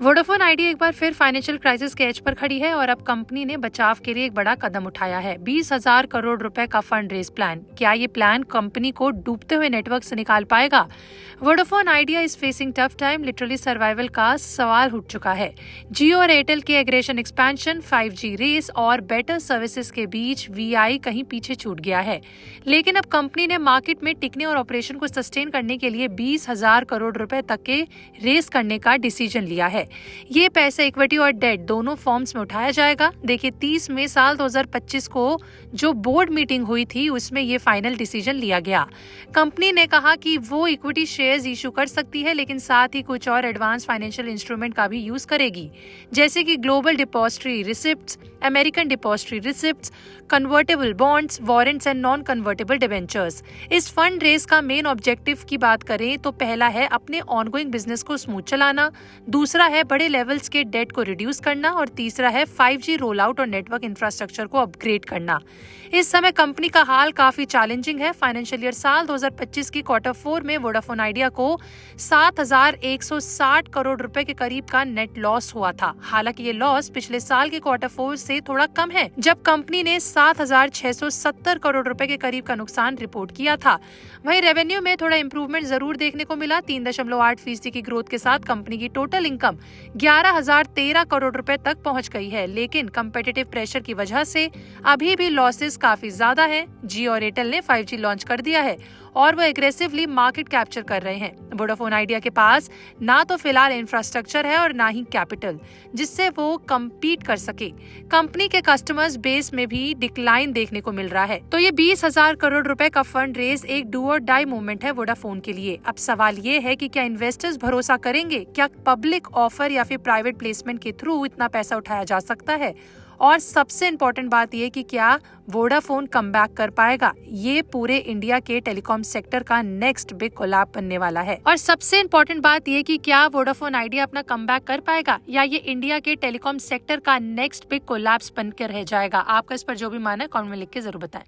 Vodafone idea एक बार फिर financial crisis के एज पर खड़ी है और अब कंपनी ने बचाव के लिए एक बड़ा कदम उठाया है। 20,000 करोड़ रुपए का फंड रेज प्लान। क्या ये प्लान कंपनी को डूबते हुए नेटवर्क से निकाल पाएगा? Vodafone idea is facing tough time, literally survival का सवाल उठ चुका है। जियो और एयरटेल के एग्रेशन एक्सपेंशन, 5G रेस और बेटर सर्विसेज के बीच वीआई कहीं पीछे छूट गया है। लेकिन अब कंपनी ने मार्केट में टिकने और ऑपरेशन को सस्टेन करने के लिए 20,000 करोड़ रुपए तक के रेस करने का डिसीजन लिया है। ये पैसा इक्विटी और डेट दोनों फॉर्म्स में उठाया जाएगा। देखिए, 30 मई साल 2025 को जो बोर्ड मीटिंग हुई थी उसमें ये फाइनल डिसीजन लिया गया। कंपनी ने कहा कि वो इक्विटी शेयर्स इशू कर सकती है, लेकिन साथ ही कुछ और एडवांस फाइनेंशियल इंस्ट्रूमेंट का भी यूज करेगी, जैसे कि global depository receipts, American depository receipts, convertible bonds, warrants and non convertible debentures. इस फंड रेस का मेन ऑब्जेक्टिव की बात करें तो पहला है अपने ऑनगोइंग बिजनेस को स्मूथ चलाना, दूसरा है बड़े लेवल्स के डेट को रिड्यूस करना और तीसरा है 5G रोल आउट और नेटवर्क इंफ्रास्ट्रक्चर को अपग्रेड करना। इस समय कंपनी का हाल काफी चैलेंजिंग है। फाइनेंशियल ईयर साल 2025 की Q4 में वोडाफोन आइडिया को 7,160 करोड़ रुपए के करीब का नेट लॉस हुआ था। हालांकि ये लॉस पिछले साल के Q4 से थोड़ा कम है, जब कंपनी ने 7,670 करोड़ रुपए के करीब का नुकसान रिपोर्ट किया था। वहीं रेवेन्यू में थोड़ा इंप्रूवमेंट जरूर देखने को मिला। 3.8% की ग्रोथ के साथ कंपनी की टोटल इनकम 11,013 करोड़ रुपए तक पहुंच गई है, लेकिन कंपेटिटिव प्रेशर की वजह से अभी भी लॉसेस काफी ज्यादा हैं। जियो और एयरटेल ने 5G लॉन्च कर दिया है और वो एग्रेसिवली मार्केट कैप्चर कर रहे हैं। वोडाफोन आइडिया के पास ना तो फिलहाल इंफ्रास्ट्रक्चर है और ना ही कैपिटल जिससे वो कम्पीट कर सके। कंपनी के कस्टमर्स बेस में भी डिक्लाइन देखने को मिल रहा है। तो ये 20,000 करोड़ रुपए का फंड रेज एक डू और डाई मूवमेंट है वोडाफोन के लिए। अब सवाल ये है कि क्या इन्वेस्टर्स भरोसा करेंगे? क्या पब्लिक ऑफर या फिर प्राइवेट प्लेसमेंट के थ्रू इतना पैसा उठाया जा सकता है? और सबसे इम्पोर्टेंट बात यह कि क्या वोडाफोन कमबैक कर पाएगा? ये पूरे इंडिया के टेलीकॉम सेक्टर का नेक्स्ट बिग कोलैप्स बनने वाला है। और सबसे इम्पोर्टेंट बात यह कि क्या वोडाफोन आइडिया अपना कमबैक कर पाएगा या ये इंडिया के टेलीकॉम सेक्टर का नेक्स्ट बिग कोलैप्स बनकर रह जाएगा? आपका इस पर जो भी मानना है कमेंट में लिख के जरूर बताएं।